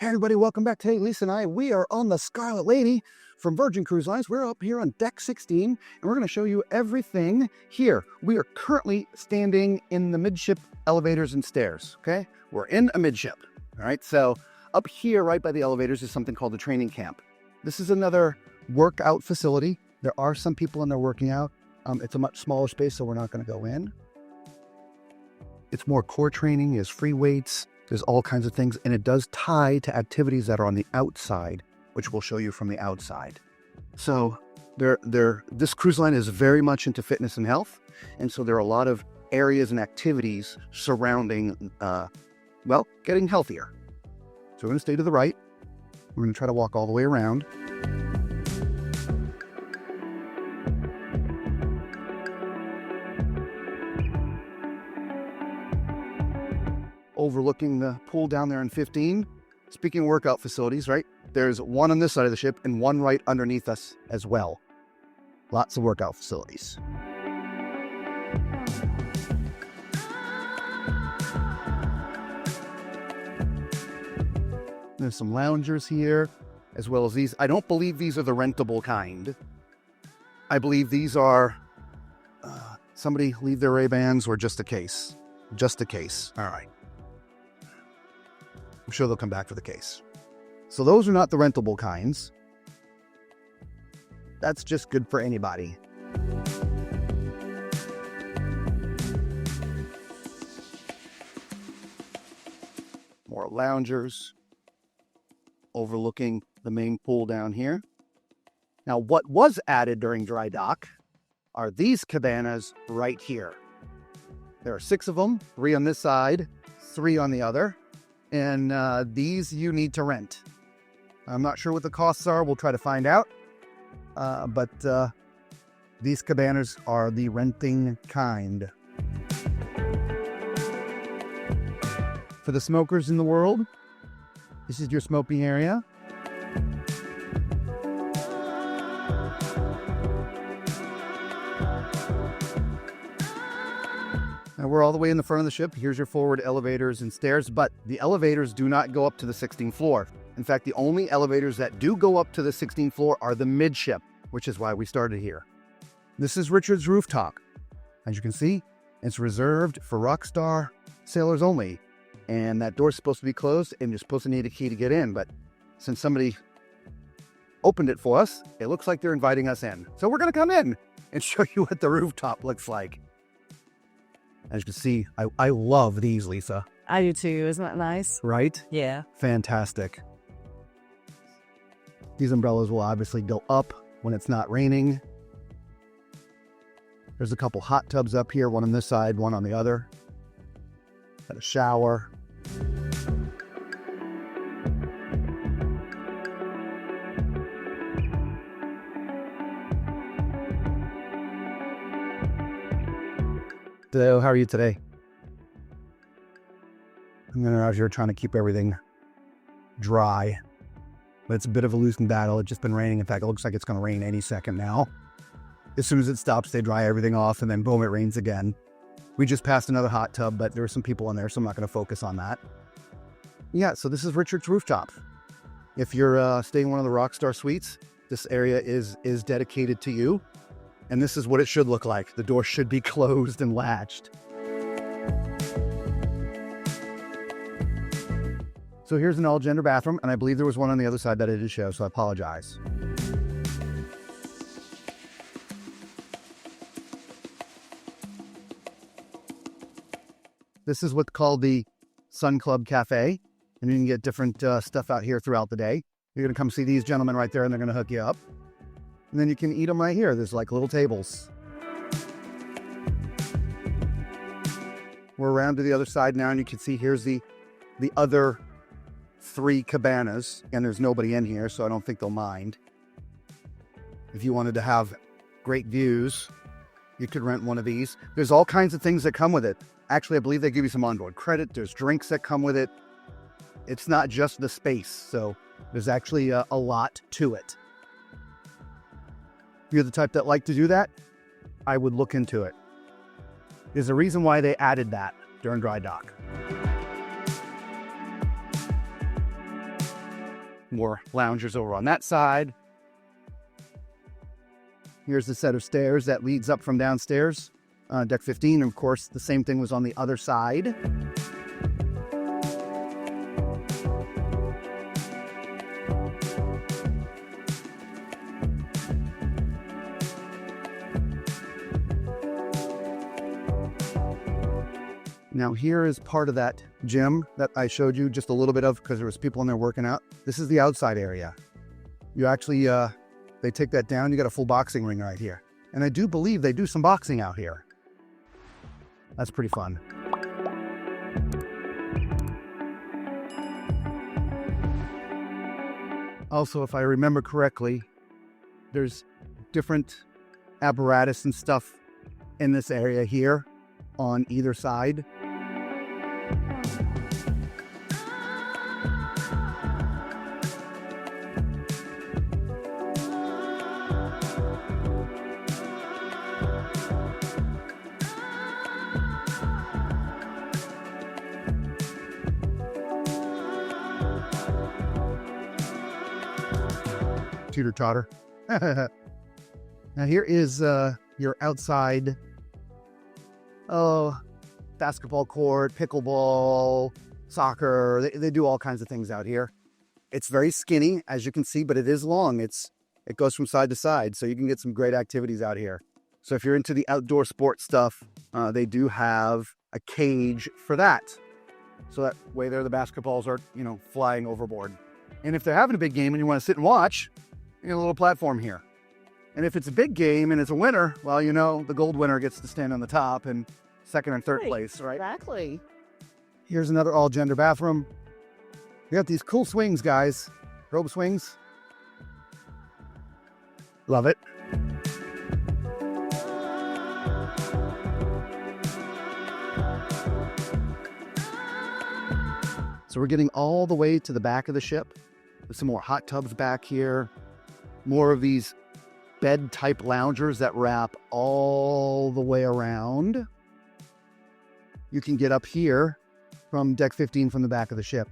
Hey everybody, welcome back. Today, Lisa and I, we are on the Scarlet Lady from Virgin Cruise Lines. We're up here on deck 16, and we're going to show you everything here. We are currently standing in the midship elevators and stairs, okay? We're in a midship, all right? So up here, right by the elevators, is something called the training camp. This is another workout facility. There are some people in there working out. It's a much smaller space, so we're not going to go in. It's more core training, is free weights. There's all kinds of things, and it does tie to activities that are on the outside, which we'll show you from the outside. So this cruise line is very much into fitness and health, and so there are a lot of areas and activities surrounding, getting healthier. So we're going to stay to the right. We're going to try to walk all the way around. Overlooking the pool down there in 15. Speaking of workout facilities, right? There's one on this side of the ship and one right underneath us as well. Lots of workout facilities. There's some loungers here, as well as these. I don't believe these are the rentable kind. I believe these are somebody leave their Ray-Bans or just a case. Just a case. All right. I'm sure they'll come back for the case. So those are not the rentable kinds. That's just good for anybody. More loungers overlooking the main pool down here. Now, what was added during dry dock are these cabanas right here. There are 6 of them, 3 on this side, 3 on the other. And these you need to rent. I'm not sure what the costs are. We'll try to find out. But these cabanas are the renting kind. For the smokers in the world, this is your smoking area. Now we're all the way in the front of the ship. Here's your forward elevators and stairs, but the elevators do not go up to the 16th floor. In fact, the only elevators that do go up to the 16th floor are the midship, which is why we started here. This is Richard's Rooftop. As you can see, it's reserved for Rockstar sailors only. And that door's supposed to be closed, and you're supposed to need a key to get in. But since somebody opened it for us, it looks like they're inviting us in. So we're going to come in and show you what the rooftop looks like. As you can see, I love these, Lisa. I do too. Isn't that nice? Right? Yeah. Fantastic. These umbrellas will obviously go up when it's not raining. There's a couple hot tubs up here, one on this side, one on the other. Got a shower. So, how are you today? I'm out here trying to keep everything dry, but it's a bit of a losing battle. It's just been raining. In fact, it looks like it's going to rain any second now. As soon as it stops, they dry everything off, and then boom, it rains again. We just passed another hot tub, but there were some people in there, so I'm not going to focus on that. Yeah, so this is Richard's Rooftop. If you're staying in one of the Rockstar suites, this area is dedicated to you. And this is what it should look like. The door should be closed and latched. So here's an all-gender bathroom, and I believe there was one on the other side that I didn't show, so I apologize. This is what's called the Sun Club Cafe, and you can get different stuff out here throughout the day. You're going to come see these gentlemen right there, and they're going to hook you up. And then you can eat them right here. There's like little tables. We're around to the other side now, and you can see here's the other 3 cabanas, and there's nobody in here, so I don't think they'll mind. If you wanted to have great views, you could rent one of these. There's all kinds of things that come with it. Actually, I believe they give you some onboard credit. There's drinks that come with it. It's not just the space, so there's actually a lot to it. If you're the type that like to do that, I would look into it. There's a reason why they added that during dry dock. More loungers over on that side. Here's the set of stairs that leads up from downstairs, deck 15. And of course, the same thing was on the other side. Now here is part of that gym that I showed you just a little bit of because there was people in there working out. This is the outside area. You actually, they take that down, you got a full boxing ring right here. And I do believe they do some boxing out here. That's pretty fun. Also, if I remember correctly, there's different apparatus and stuff in this area here on either side. Teeter totter. Now here is your outside basketball court, pickleball, soccer. They do all kinds of things out here. It's very skinny, as you can see, but it is long. It goes from side to side, so you can get some great activities out here. So if you're into the outdoor sports stuff, they do have a cage for that. So that way there the basketballs are, flying overboard. And if they're having a big game and you want to sit and watch, you got a little platform here. And if it's a big game and it's a winner, well, the gold winner gets to stand on the top and second and third place, right? Exactly. Here's another all-gender bathroom. We got these cool swings, guys. Rope swings. Love it. So we're getting all the way to the back of the ship. There's some more hot tubs back here. More of these bed-type loungers that wrap all the way around. You can get up here from deck 15 from the back of the ship.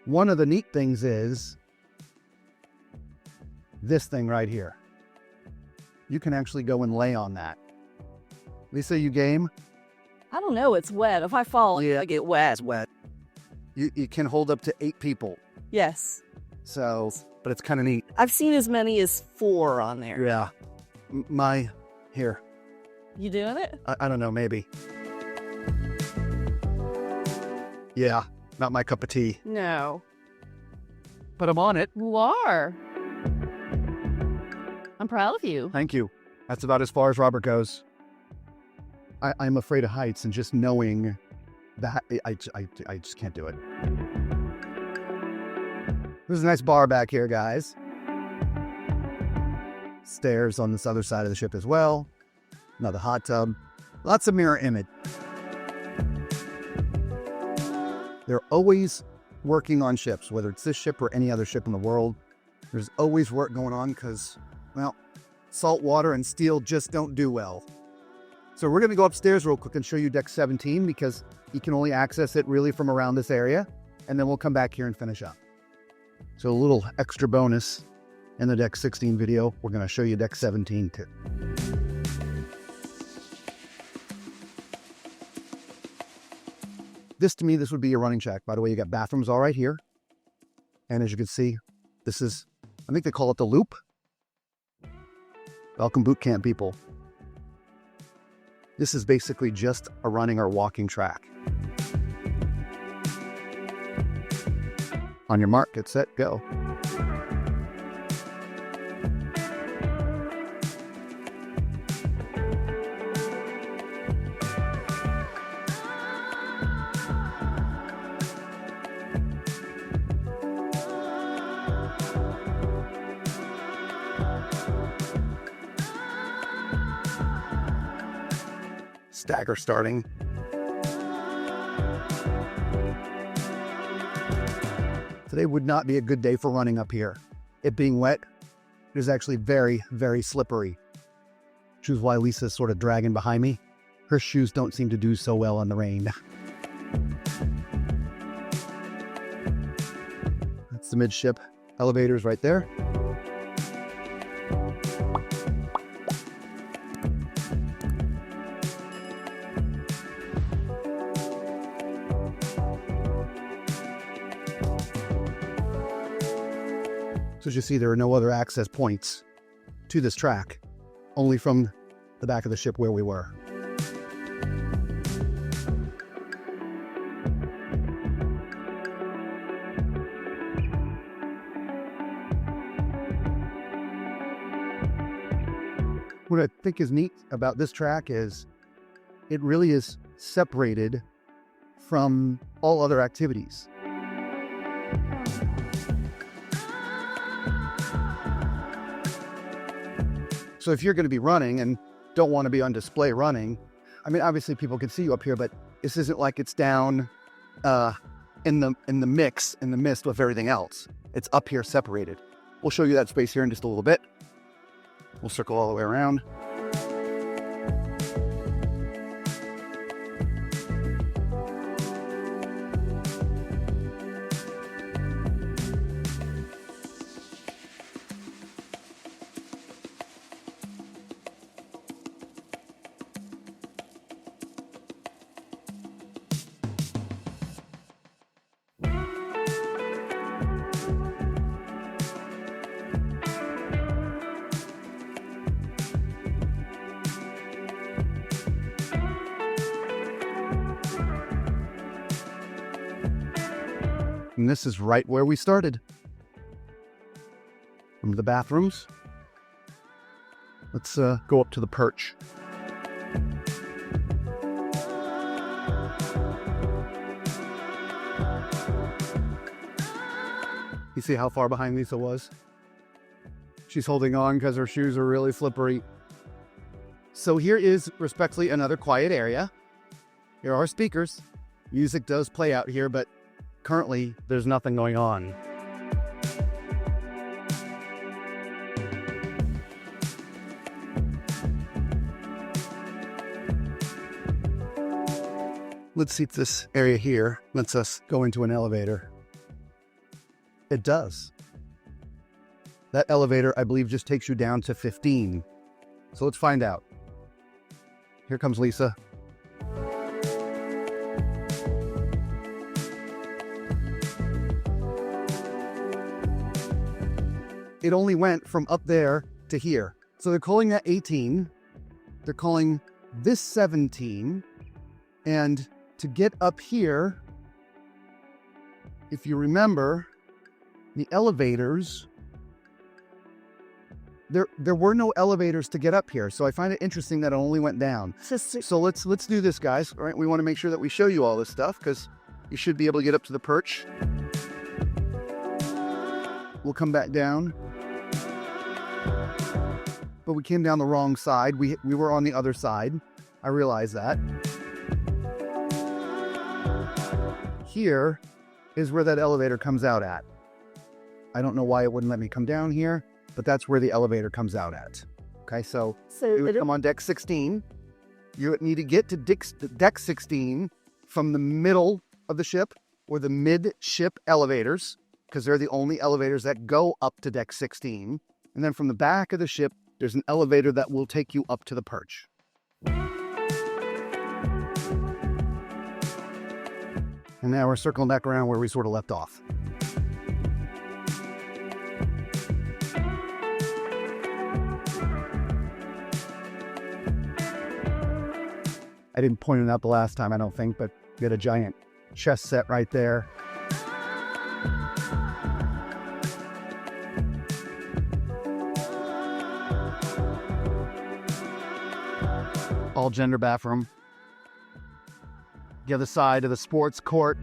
One of the neat things is this thing right here. You can actually go and lay on that. Lisa, you game? I don't know. It's wet. If I fall, I get wet. It's wet. You can hold up to 8 people. Yes. So, but it's kind of neat. I've seen as many as 4 on there. Yeah. Here. You doing it? I don't know, maybe. Yeah, not my cup of tea. No. But I'm on it. You are. I'm proud of you. Thank you. That's about as far as Robert goes. I'm afraid of heights, and just knowing that, I just can't do it. There's a nice bar back here, guys. Stairs on this other side of the ship as well. Another hot tub. Lots of mirror image. They're always working on ships, whether it's this ship or any other ship in the world. There's always work going on because, well, salt water and steel just don't do well. So we're going to go upstairs real quick and show you deck 17 because you can only access it really from around this area. And then we'll come back here and finish up. So a little extra bonus in the deck 16 video. We're going to show you deck 17 too. This would be your running shack. By the way, you got bathrooms all right here. And as you can see, this is, I think they call it the loop. Welcome boot camp, people. This is basically just a running or walking track. On your mark, get set, go. Stagger starting. Today would not be a good day for running up here. It being wet, it is actually very, very slippery. Which is why Lisa's sort of dragging behind me. Her shoes don't seem to do so well in the rain. That's the midship elevators right there. So as you see, there are no other access points to this track, only from the back of the ship where we were. What I think is neat about this track is it really is separated from all other activities. So if you're going to be running and don't want to be on display running, I mean, obviously people can see you up here, but this isn't like it's down in the mist with everything else. It's up here separated. We'll show you that space here in just a little bit. We'll circle all the way around. And this is right where we started. From the bathrooms. Let's go up to the Perch. You see how far behind Lisa was? She's holding on because her shoes are really slippery. So here is, respectfully, another quiet area. Here are speakers. Music does play out here, but currently there's nothing going on. Let's see if this area here lets us go into an elevator. It does. That elevator, I believe, just takes you down to 15. So let's find out. Here comes Lisa. It only went from up there to here. So they're calling that 18. They're calling this 17. And to get up here, if you remember, the elevators, there were no elevators to get up here. So I find it interesting that it only went down. So let's do this, guys. All right, we want to make sure that we show you all this stuff because you should be able to get up to the Perch. We'll come back down. But we came down the wrong side. We were on the other side. I realize that. Here is where that elevator comes out at. I don't know why it wouldn't let me come down here, but that's where the elevator comes out at. Okay, so you would come on deck 16. You would need to get to deck 16 from the middle of the ship or the mid-ship elevators, because they're the only elevators that go up to deck 16. And then from the back of the ship, there's an elevator that will take you up to the Perch. And now we're circling back around where we sort of left off. I didn't point it out the last time, I don't think, but we had a giant chess set right there. All gender bathroom. The other side of the sports court.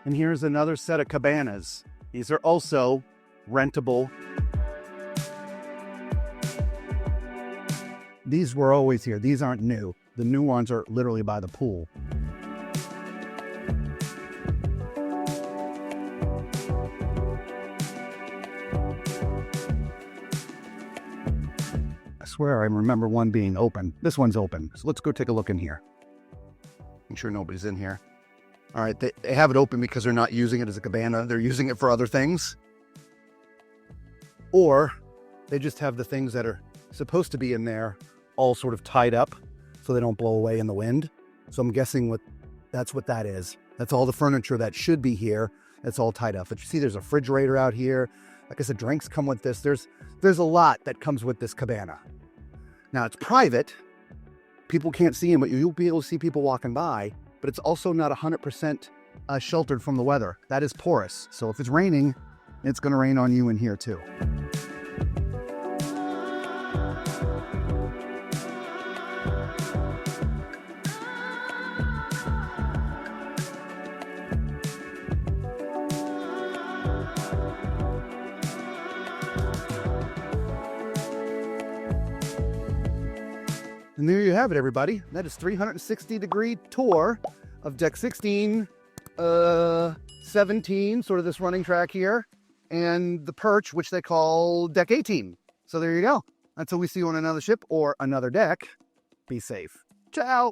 And here's another set of cabanas. These are also rentable. These were always here. These aren't new. The new ones are literally by the pool. I swear I remember one being open. This one's open. So let's go take a look in here. making sure nobody's in here. All right, they have it open because they're not using it as a cabana. They're using it for other things. Or they just have the things that are supposed to be in there all sort of tied up so they don't blow away in the wind. So I'm guessing that's what that is. That's all the furniture that should be here. It's all tied up. But you see there's a refrigerator out here. Like I said, drinks come with this. There's a lot that comes with this cabana. Now it's private. People can't see them, but you'll be able to see people walking by. But it's also not 100% sheltered from the weather. That is porous. So if it's raining, it's going to rain on you in here too. And there you have it, everybody. That is 360-degree tour of deck 16, 17, sort of this running track here, and the Perch, which they call deck 18. So there you go. Until we see you on another ship or another deck, be safe. Ciao.